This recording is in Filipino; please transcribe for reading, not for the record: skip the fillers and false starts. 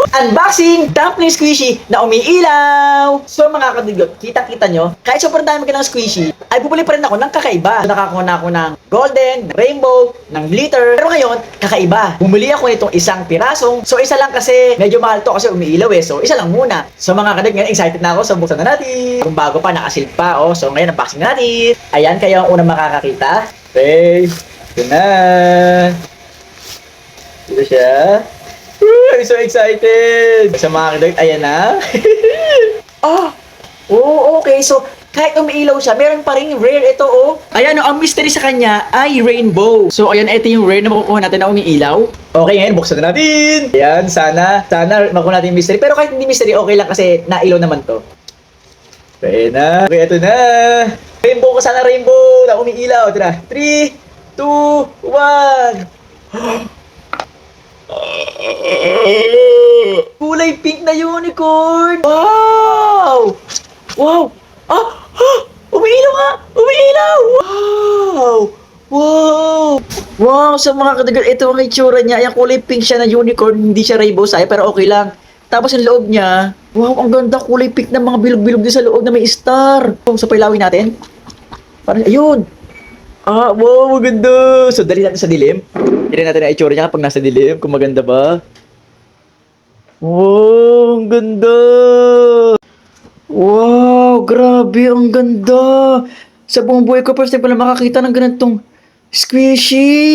Unboxing dumpling squishy na umiilaw! So mga kadigot, kitang-kita nyo, kahit sobrang dami ka ng squishy, ay bumili pa rin ako ng kakaiba. So, nakakuha na ako ng golden, ng rainbow, ng glitter. Pero ngayon, kakaiba. Bumili ako nitong isang pirasong. So isa lang kasi, medyo mahal to kasi umiilaw eh. So isa lang muna. So mga kadigot, ngayon excited na ako. So buksan na natin. Kung bago pa, nakasilip pa. Oh. So ngayon, unboxing natin. Ayan, kayo ang unang makakakita. Okay. Ito na. Ito siya. I'm so excited! Sa mga kidog, ayan na. Okay. So, kahit umiilaw siya, meron pa rin rare ito, oh. Ayan, ang mystery sa kanya ay rainbow. So, ayan, ito yung rare na makukuha natin na umiilaw. Okay, ngayon, buksan na natin. Ayan, sana makuha natin yung mystery. Pero kahit hindi mystery, okay lang kasi nailaw naman to. Ayan na. Okay, ito na. Rainbow ko sana, rainbow na umiilaw. Ito na. 3, 2, 1. Kulay pink na unicorn! Wow! Wow! Umiilaw nga! Umiilaw! Wow! Wow! Wow! Sa mga kadagal, ito ang itsura niya. Yung kulay pink siya na unicorn. Hindi siya rainbow saya, pero okay lang. Tapos yung loob niya, wow, ang ganda. Kulay pink na mga bilog-bilog din sa loob na may star. So, pailawin natin. Parang, ayun! Wow, maganda! So, dali natin sa dilim. Tignan natin ang itsura niya kapag nasa dilim, kung maganda ba. Wow, ang ganda! Wow, grabe, ang ganda! Sa buong buhay ko, first time pala makakita ng ganitong squishy!